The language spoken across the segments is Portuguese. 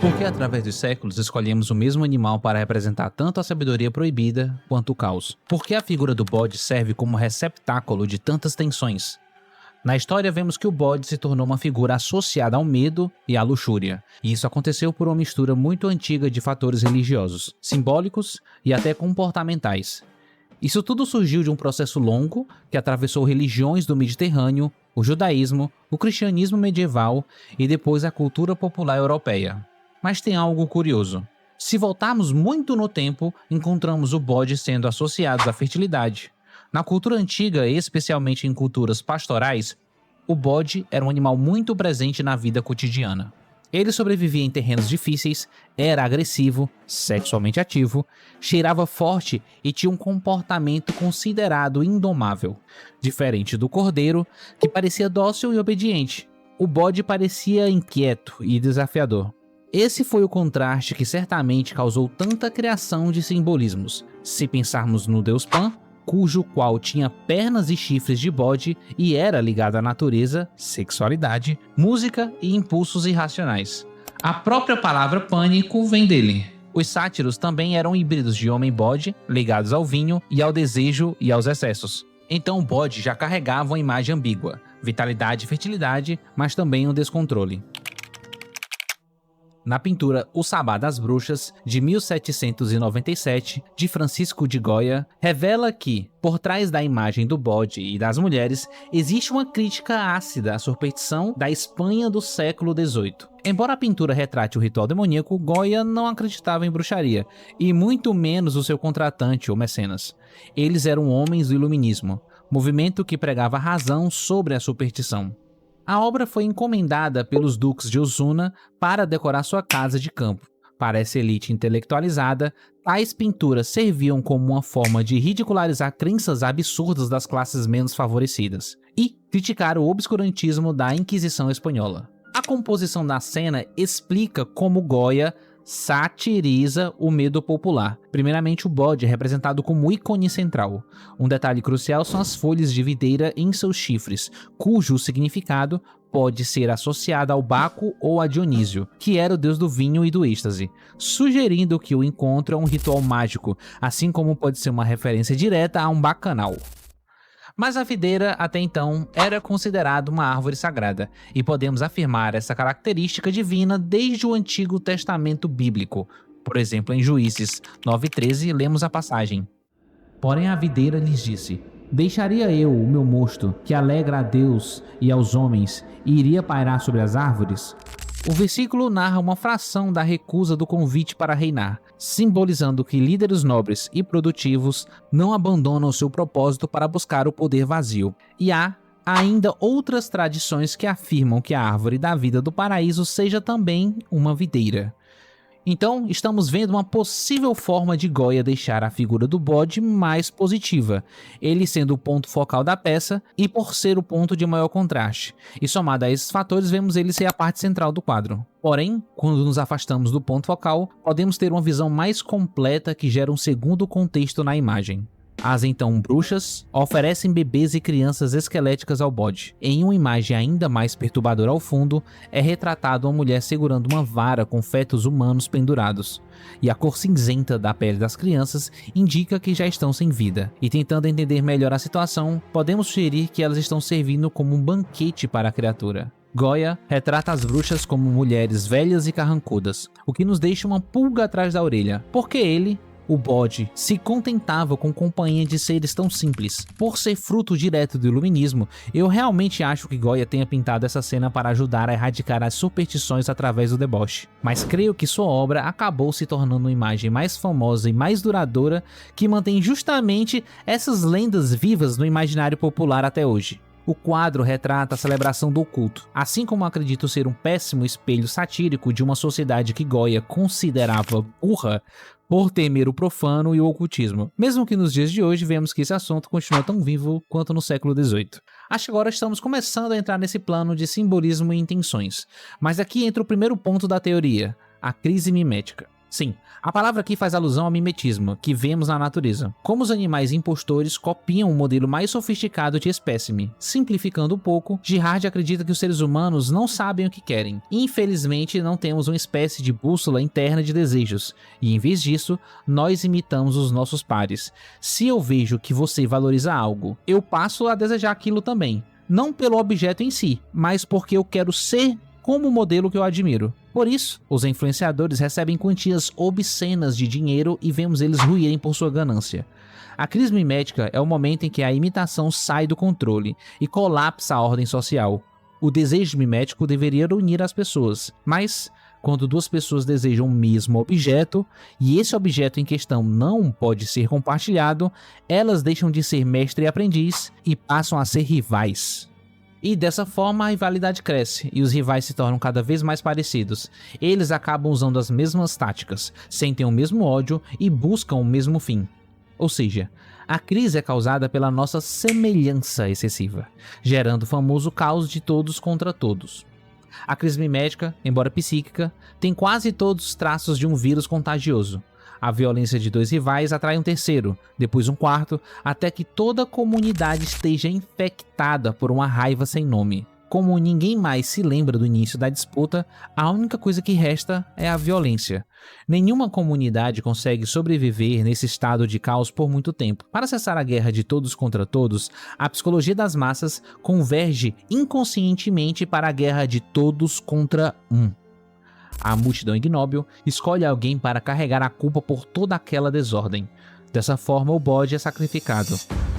Porque através dos séculos escolhemos o mesmo animal para representar tanto a sabedoria proibida quanto o caos. Porque a figura do bode serve como receptáculo de tantas tensões. Na história vemos que o bode se tornou uma figura associada ao medo e à luxúria, e isso aconteceu por uma mistura muito antiga de fatores religiosos, simbólicos e até comportamentais. Isso tudo surgiu de um processo longo que atravessou religiões do Mediterrâneo, o judaísmo, o cristianismo medieval e depois a cultura popular europeia. Mas tem algo curioso. Se voltarmos muito no tempo, encontramos o bode sendo associado à fertilidade. Na cultura antiga, especialmente em culturas pastorais, o bode era um animal muito presente na vida cotidiana. Ele sobrevivia em terrenos difíceis, era agressivo, sexualmente ativo, cheirava forte e tinha um comportamento considerado indomável. Diferente do cordeiro, que parecia dócil e obediente, o bode parecia inquieto e desafiador. Esse foi o contraste que certamente causou tanta criação de simbolismos. Se pensarmos no deus Pan, cujo qual tinha pernas e chifres de bode e era ligado à natureza, sexualidade, música e impulsos irracionais. A própria palavra pânico vem dele. Os sátiros também eram híbridos de homem-bode, ligados ao vinho e ao desejo e aos excessos. Então o bode já carregava uma imagem ambígua, vitalidade e fertilidade, mas também um descontrole. Na pintura O Sabá das Bruxas, de 1797, de Francisco de Goya, revela que, por trás da imagem do bode e das mulheres, existe uma crítica ácida à superstição da Espanha do século XVIII. Embora a pintura retrate o ritual demoníaco, Goya não acreditava em bruxaria, e muito menos o seu contratante ou mecenas. Eles eram homens do iluminismo, movimento que pregava a razão sobre a superstição. A obra foi encomendada pelos duques de Osuna para decorar sua casa de campo. Para essa elite intelectualizada, tais pinturas serviam como uma forma de ridicularizar crenças absurdas das classes menos favorecidas e criticar o obscurantismo da Inquisição espanhola. A composição da cena explica como Goya satiriza o medo popular. Primeiramente, o bode é representado como ícone central. Um detalhe crucial são as folhas de videira em seus chifres, cujo significado pode ser associado ao Baco ou a Dionísio, que era o deus do vinho e do êxtase, sugerindo que o encontro é um ritual mágico, assim como pode ser uma referência direta a um bacanal. Mas a videira, até então, era considerada uma árvore sagrada, e podemos afirmar essa característica divina desde o Antigo Testamento bíblico. Por exemplo, em Juízes 9:13, lemos a passagem: Porém a videira lhes disse: Deixaria eu o meu mosto, que alegra a Deus e aos homens, e iria pairar sobre as árvores? O versículo narra uma fração da recusa do convite para reinar, simbolizando que líderes nobres e produtivos não abandonam seu propósito para buscar o poder vazio. E há ainda outras tradições que afirmam que a árvore da vida do paraíso seja também uma videira. Então, estamos vendo uma possível forma de Goya deixar a figura do bode mais positiva, ele sendo o ponto focal da peça e por ser o ponto de maior contraste. E somado a esses fatores, vemos ele ser a parte central do quadro. Porém, quando nos afastamos do ponto focal, podemos ter uma visão mais completa que gera um segundo contexto na imagem. As então bruxas oferecem bebês e crianças esqueléticas ao bode. Em uma imagem ainda mais perturbadora ao fundo, é retratada uma mulher segurando uma vara com fetos humanos pendurados. E a cor cinzenta da pele das crianças indica que já estão sem vida. E tentando entender melhor a situação, podemos sugerir que elas estão servindo como um banquete para a criatura. Goya retrata as bruxas como mulheres velhas e carrancudas, o que nos deixa uma pulga atrás da orelha, porque ele, o bode, se contentava com companhia de seres tão simples. Por ser fruto direto do iluminismo, eu realmente acho que Goya tenha pintado essa cena para ajudar a erradicar as superstições através do deboche. Mas creio que sua obra acabou se tornando uma imagem mais famosa e mais duradoura que mantém justamente essas lendas vivas no imaginário popular até hoje. O quadro retrata a celebração do oculto, assim como acredito ser um péssimo espelho satírico de uma sociedade que Goya considerava burra por temer o profano e o ocultismo. Mesmo que nos dias de hoje vemos que esse assunto continua tão vivo quanto no século XVIII. Acho que agora estamos começando a entrar nesse plano de simbolismo e intenções. Mas aqui entra o primeiro ponto da teoria, a crise mimética. Sim, a palavra aqui faz alusão ao mimetismo que vemos na natureza. Como os animais impostores copiam um modelo mais sofisticado de espécime. Simplificando um pouco, Girard acredita que os seres humanos não sabem o que querem. Infelizmente, não temos uma espécie de bússola interna de desejos, e em vez disso, nós imitamos os nossos pares. Se eu vejo que você valoriza algo, eu passo a desejar aquilo também. Não pelo objeto em si, mas porque eu quero ser como o modelo que eu admiro. Por isso, os influenciadores recebem quantias obscenas de dinheiro e vemos eles ruírem por sua ganância. A crise mimética é o momento em que a imitação sai do controle e colapsa a ordem social. O desejo mimético deveria unir as pessoas, mas quando duas pessoas desejam o mesmo objeto e esse objeto em questão não pode ser compartilhado, elas deixam de ser mestre e aprendiz e passam a ser rivais. E dessa forma a rivalidade cresce e os rivais se tornam cada vez mais parecidos. Eles acabam usando as mesmas táticas, sentem o mesmo ódio e buscam o mesmo fim. Ou seja, a crise é causada pela nossa semelhança excessiva, gerando o famoso caos de todos contra todos. A crise mimética, embora psíquica, tem quase todos os traços de um vírus contagioso. A violência de dois rivais atrai um terceiro, depois um quarto, até que toda a comunidade esteja infectada por uma raiva sem nome. Como ninguém mais se lembra do início da disputa, a única coisa que resta é a violência. Nenhuma comunidade consegue sobreviver nesse estado de caos por muito tempo. Para cessar a guerra de todos contra todos, a psicologia das massas converge inconscientemente para a guerra de todos contra um. A multidão ignóbil escolhe alguém para carregar a culpa por toda aquela desordem. Dessa forma, o bode é sacrificado.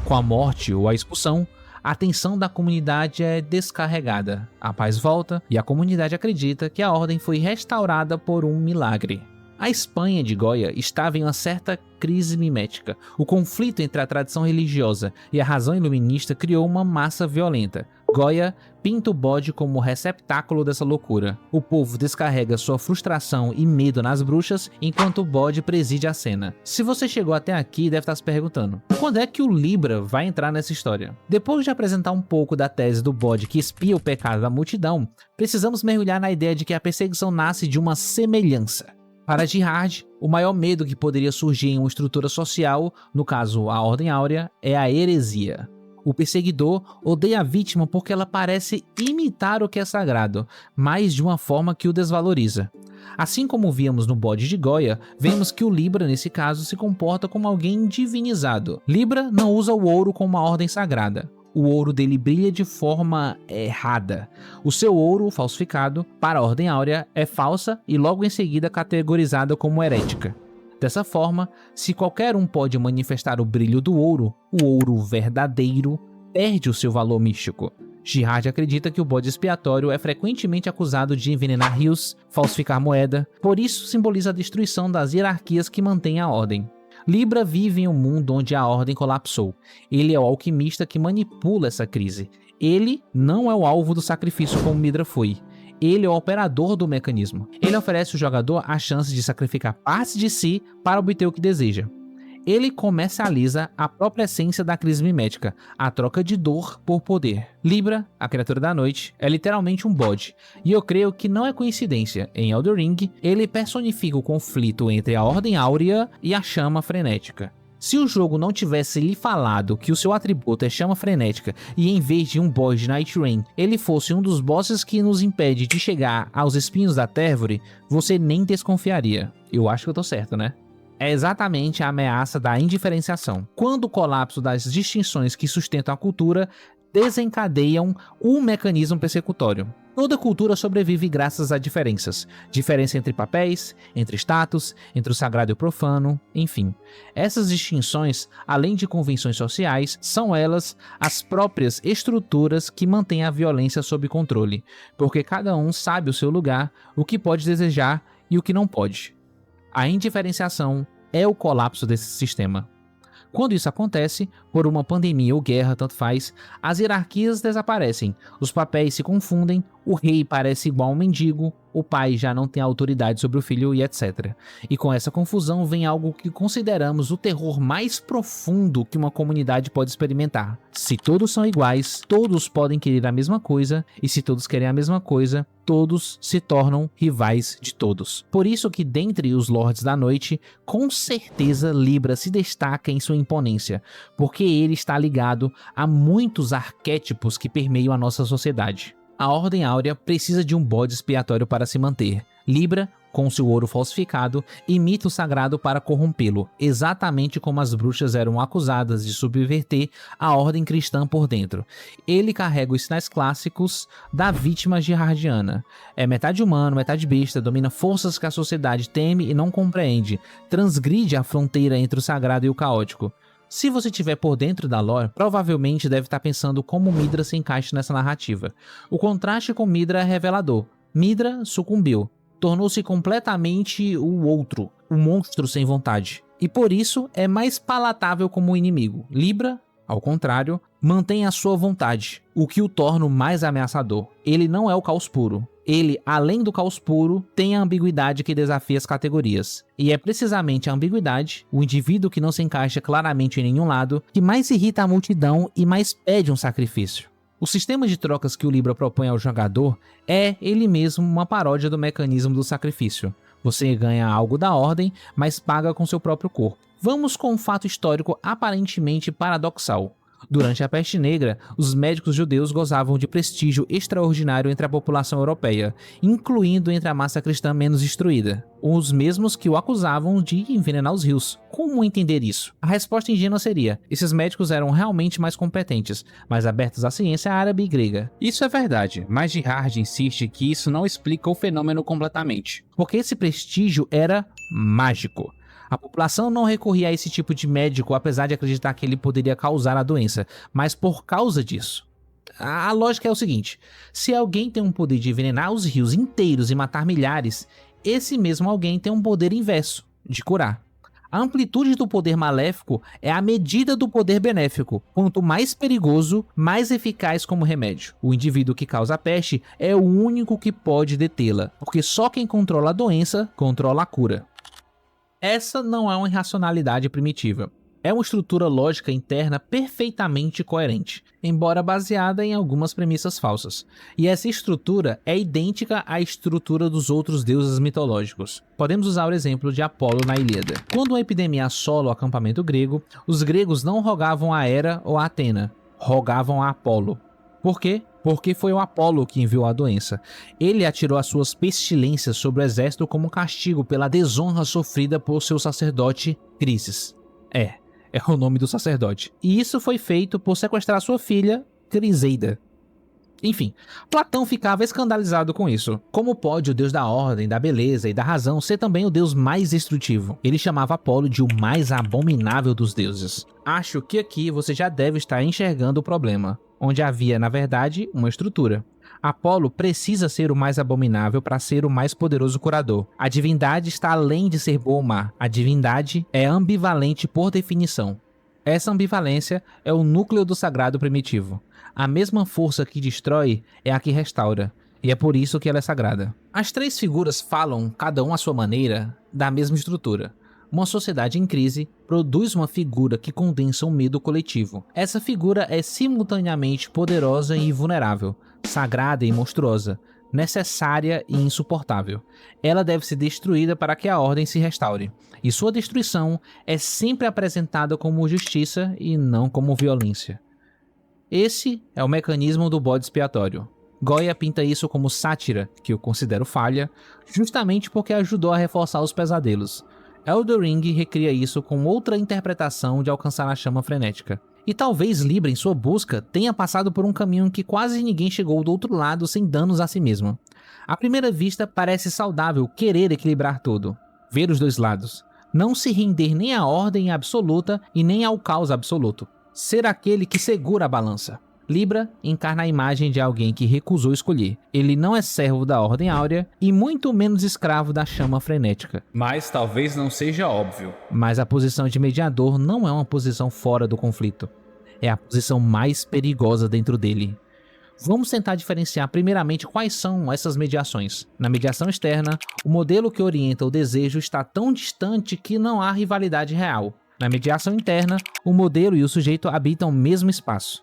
Com a morte ou a expulsão, a atenção da comunidade é descarregada. A paz volta e a comunidade acredita que a ordem foi restaurada por um milagre. A Espanha de Goya estava em uma certa crise mimética. O conflito entre a tradição religiosa e a razão iluminista criou uma massa violenta. Goya pinta o bode como receptáculo dessa loucura. O povo descarrega sua frustração e medo nas bruxas, enquanto o bode preside a cena. Se você chegou até aqui, deve estar se perguntando: quando é que o Libra vai entrar nessa história? Depois de apresentar um pouco da tese do bode que espia o pecado da multidão, precisamos mergulhar na ideia de que a perseguição nasce de uma semelhança. Para Girard, o maior medo que poderia surgir em uma estrutura social, no caso a Ordem Áurea, é a heresia. O perseguidor odeia a vítima porque ela parece imitar o que é sagrado, mas de uma forma que o desvaloriza. Assim como víamos no bode de Goya, vemos que o Libra, nesse caso, se comporta como alguém divinizado. Libra não usa o ouro como uma ordem sagrada. O ouro dele brilha de forma errada. O seu ouro falsificado para a Ordem Áurea é falsa e logo em seguida categorizada como herética. Dessa forma, se qualquer um pode manifestar o brilho do ouro, o ouro verdadeiro perde o seu valor místico. Girard acredita que o bode expiatório é frequentemente acusado de envenenar rios, falsificar moeda, por isso simboliza a destruição das hierarquias que mantêm a ordem. Libra vive em um mundo onde a ordem colapsou. Ele é o alquimista que manipula essa crise. Ele não é o alvo do sacrifício como Midra foi. Ele é o operador do mecanismo. Ele oferece ao jogador a chance de sacrificar partes de si para obter o que deseja. Ele comercializa a própria essência da crise mimética, a troca de dor por poder. Libra, a criatura da noite, é literalmente um bode, e eu creio que não é coincidência. Em Elden Ring, ele personifica o conflito entre a Ordem Áurea e a chama frenética. Se o jogo não tivesse lhe falado que o seu atributo é chama frenética e em vez de um boss de Night Rain, ele fosse um dos bosses que nos impede de chegar aos espinhos da Térvore, você nem desconfiaria. Eu acho que eu tô certo, né? É exatamente a ameaça da indiferenciação. Quando o colapso das distinções que sustentam a cultura desencadeiam um mecanismo persecutório. Toda cultura sobrevive graças a diferenças. Diferença entre papéis, entre status, entre o sagrado e o profano, enfim. Essas distinções, além de convenções sociais, são elas as próprias estruturas que mantêm a violência sob controle, porque cada um sabe o seu lugar, o que pode desejar e o que não pode. A indiferenciação é o colapso desse sistema. Quando isso acontece, por uma pandemia ou guerra, tanto faz, as hierarquias desaparecem, os papéis se confundem, o rei parece igual a um mendigo, o pai já não tem autoridade sobre o filho e etc. E com essa confusão vem algo que consideramos o terror mais profundo que uma comunidade pode experimentar. Se todos são iguais, todos podem querer a mesma coisa, e se todos querem a mesma coisa, todos se tornam rivais de todos. Por isso que dentre os Lordes da Noite, com certeza Libra se destaca em sua imponência, porque ele está ligado a muitos arquétipos que permeiam a nossa sociedade. A Ordem Áurea precisa de um bode expiatório para se manter. Libra, com seu ouro falsificado, imita o sagrado para corrompê-lo, exatamente como as bruxas eram acusadas de subverter a ordem cristã por dentro. Ele carrega os sinais clássicos da vítima girardiana. É metade humano, metade besta, domina forças que a sociedade teme e não compreende, transgride a fronteira entre o sagrado e o caótico. Se você estiver por dentro da lore, provavelmente deve estar pensando como Midra se encaixa nessa narrativa. O contraste com Midra é revelador. Midra sucumbiu, tornou-se completamente o outro, o monstro sem vontade. E por isso é mais palatável como inimigo. Libra, ao contrário, mantém a sua vontade, o que o torna o mais ameaçador. Ele não é o caos puro. Ele, além do caos puro, tem a ambiguidade que desafia as categorias. E é precisamente a ambiguidade, o indivíduo que não se encaixa claramente em nenhum lado, que mais irrita a multidão e mais pede um sacrifício. O sistema de trocas que o Libra propõe ao jogador é, ele mesmo, uma paródia do mecanismo do sacrifício. Você ganha algo da ordem, mas paga com seu próprio corpo. Vamos com um fato histórico aparentemente paradoxal. Durante a Peste Negra, os médicos judeus gozavam de prestígio extraordinário entre a população europeia, incluindo entre a massa cristã menos instruída, os mesmos que o acusavam de envenenar os rios. Como entender isso? A resposta ingênua seria: esses médicos eram realmente mais competentes, mais abertos à ciência árabe e grega. Isso é verdade, mas Girard insiste que isso não explica o fenômeno completamente. Porque esse prestígio era mágico. A população não recorria a esse tipo de médico, apesar de acreditar que ele poderia causar a doença, mas por causa disso. A lógica é o seguinte: se alguém tem um poder de envenenar os rios inteiros e matar milhares, esse mesmo alguém tem um poder inverso, de curar. A amplitude do poder maléfico é a medida do poder benéfico. Quanto mais perigoso, mais eficaz como remédio. O indivíduo que causa a peste é o único que pode detê-la, porque só quem controla a doença, controla a cura. Essa não é uma irracionalidade primitiva. É uma estrutura lógica interna perfeitamente coerente, embora baseada em algumas premissas falsas. E essa estrutura é idêntica à estrutura dos outros deuses mitológicos. Podemos usar o exemplo de Apolo na Ilíada. Quando uma epidemia assola o acampamento grego, os gregos não rogavam a Hera ou a Atena, rogavam a Apolo. Por quê? Porque foi o Apolo que enviou a doença. Ele atirou as suas pestilências sobre o exército como castigo pela desonra sofrida por seu sacerdote Crises. É o nome do sacerdote. E isso foi feito por sequestrar sua filha, Criseida. Enfim, Platão ficava escandalizado com isso. Como pode o deus da ordem, da beleza e da razão ser também o deus mais destrutivo? Ele chamava Apolo de o mais abominável dos deuses. Acho que aqui você já deve estar enxergando o problema, onde havia, na verdade, uma estrutura. Apolo precisa ser o mais abominável para ser o mais poderoso curador. A divindade está além de ser boa ou má. A divindade é ambivalente por definição. Essa ambivalência é o núcleo do sagrado primitivo. A mesma força que destrói é a que restaura, e é por isso que ela é sagrada. As três figuras falam, cada um à sua maneira, da mesma estrutura. Uma sociedade em crise produz uma figura que condensa o medo coletivo. Essa figura é simultaneamente poderosa e vulnerável, sagrada e monstruosa, necessária e insuportável. Ela deve ser destruída para que a ordem se restaure, e sua destruição é sempre apresentada como justiça e não como violência. Esse é o mecanismo do bode expiatório. Goya pinta isso como sátira, que eu considero falha, justamente porque ajudou a reforçar os pesadelos. Elden Ring recria isso com outra interpretação de alcançar a chama frenética. E talvez Libra, em sua busca, tenha passado por um caminho em que quase ninguém chegou do outro lado sem danos a si mesmo. À primeira vista, parece saudável querer equilibrar tudo, ver os dois lados, não se render nem à ordem absoluta e nem ao caos absoluto. Ser aquele que segura a balança. Libra encarna a imagem de alguém que recusou escolher. Ele não é servo da Ordem Áurea e muito menos escravo da chama frenética. Mas talvez não seja óbvio. Mas a posição de mediador não é uma posição fora do conflito. é a posição mais perigosa dentro dele. Vamos tentar diferenciar primeiramente quais são essas mediações. Na mediação externa, o modelo que orienta o desejo está tão distante que não há rivalidade real. Na mediação interna, o modelo e o sujeito habitam o mesmo espaço.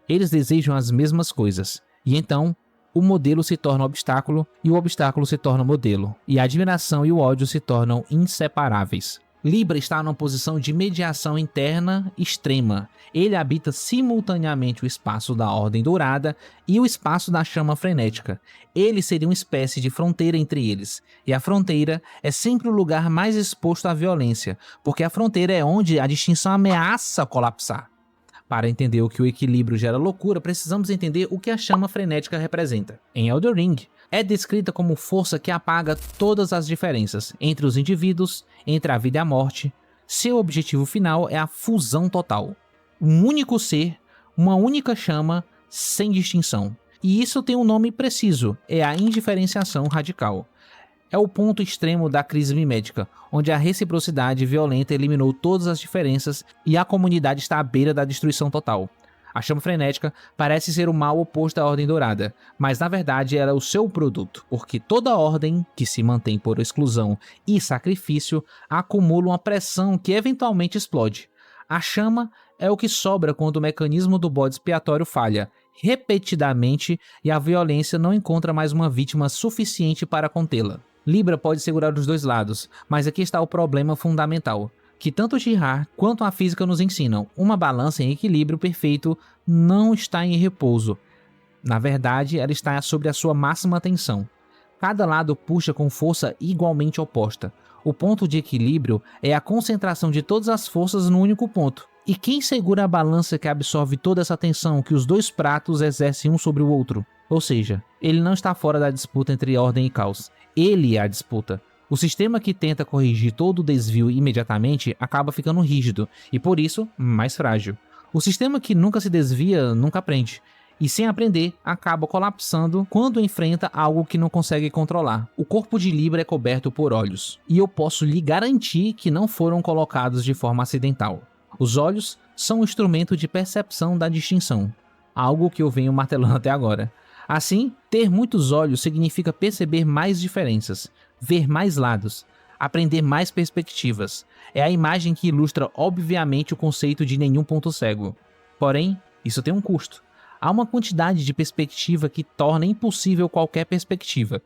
Eles desejam as mesmas coisas, e então, o modelo se torna obstáculo e o obstáculo se torna modelo, e a admiração e o ódio se tornam inseparáveis. Libra está numa posição de mediação interna extrema. Ele habita simultaneamente o espaço da Ordem Dourada e o espaço da Chama Frenética. Ele seria uma espécie de fronteira entre eles. E a fronteira é sempre o lugar mais exposto à violência, porque a fronteira é onde a distinção ameaça colapsar. Para entender o que o equilíbrio gera loucura, precisamos entender o que a Chama Frenética representa. Em Elden Ring, é descrita como força que apaga todas as diferenças entre os indivíduos, entre a vida e a morte. Seu objetivo final é a fusão total. Um único ser, uma única chama, sem distinção. E isso tem um nome preciso, é a indiferenciação radical. É o ponto extremo da crise mimética, onde a reciprocidade violenta eliminou todas as diferenças e a comunidade está à beira da destruição total. A Chama Frenética parece ser o mal oposto à Ordem Dourada, mas na verdade ela é o seu produto, porque toda ordem que se mantém por exclusão e sacrifício acumula uma pressão que eventualmente explode. A chama é o que sobra quando o mecanismo do bode expiatório falha, repetidamente, e a violência não encontra mais uma vítima suficiente para contê-la. Libra pode segurar os dois lados, mas aqui está o problema fundamental, que tanto Girard quanto a física nos ensinam. Uma balança em equilíbrio perfeito não está em repouso. Na verdade, ela está sob a sua máxima tensão. Cada lado puxa com força igualmente oposta. O ponto de equilíbrio é a concentração de todas as forças num único ponto. E quem segura a balança que absorve toda essa tensão que os dois pratos exercem um sobre o outro? Ou seja, ele não está fora da disputa entre ordem e caos. Ele é a disputa. O sistema que tenta corrigir todo o desvio imediatamente acaba ficando rígido e, por isso, mais frágil. O sistema que nunca se desvia nunca aprende, e sem aprender, acaba colapsando quando enfrenta algo que não consegue controlar. O corpo de Libra é coberto por olhos, e eu posso lhe garantir que não foram colocados de forma acidental. Os olhos são um instrumento de percepção da distinção, algo que eu venho martelando até agora. Assim, ter muitos olhos significa perceber mais diferenças, ver mais lados, aprender mais perspectivas. É a imagem que ilustra obviamente o conceito de nenhum ponto cego. Porém, isso tem um custo. Há uma quantidade de perspectiva que torna impossível qualquer perspectiva.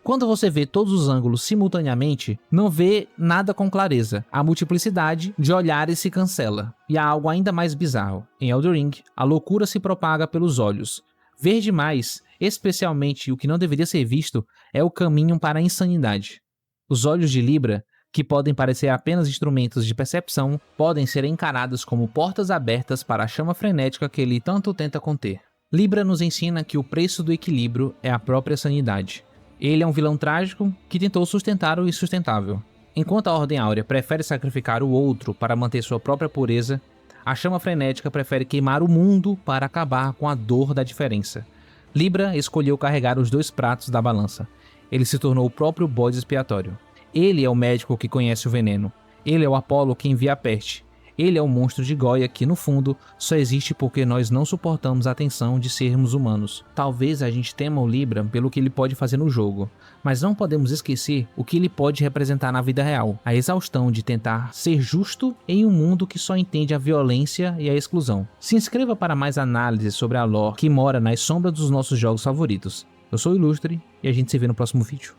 Quando você vê todos os ângulos simultaneamente, não vê nada com clareza. A multiplicidade de olhares se cancela. E há algo ainda mais bizarro. Em Elden Ring, a loucura se propaga pelos olhos. Ver demais, especialmente o que não deveria ser visto, é o caminho para a insanidade. Os olhos de Libra, que podem parecer apenas instrumentos de percepção, podem ser encarados como portas abertas para a chama frenética que ele tanto tenta conter. Libra nos ensina que o preço do equilíbrio é a própria sanidade. Ele é um vilão trágico que tentou sustentar o insustentável. Enquanto a Ordem Áurea prefere sacrificar o outro para manter sua própria pureza, a chama frenética prefere queimar o mundo para acabar com a dor da diferença. Libra escolheu carregar os dois pratos da balança. Ele se tornou o próprio bode expiatório. Ele é o médico que conhece o veneno. Ele é o Apolo que envia a peste. Ele é o monstro de Goya que, no fundo, só existe porque nós não suportamos a tensão de sermos humanos. Talvez a gente tema o Libra pelo que ele pode fazer no jogo, mas não podemos esquecer o que ele pode representar na vida real. A exaustão de tentar ser justo em um mundo que só entende a violência e a exclusão. Se inscreva para mais análises sobre a lore que mora nas sombras dos nossos jogos favoritos. Eu sou o Ilustre e a gente se vê no próximo vídeo.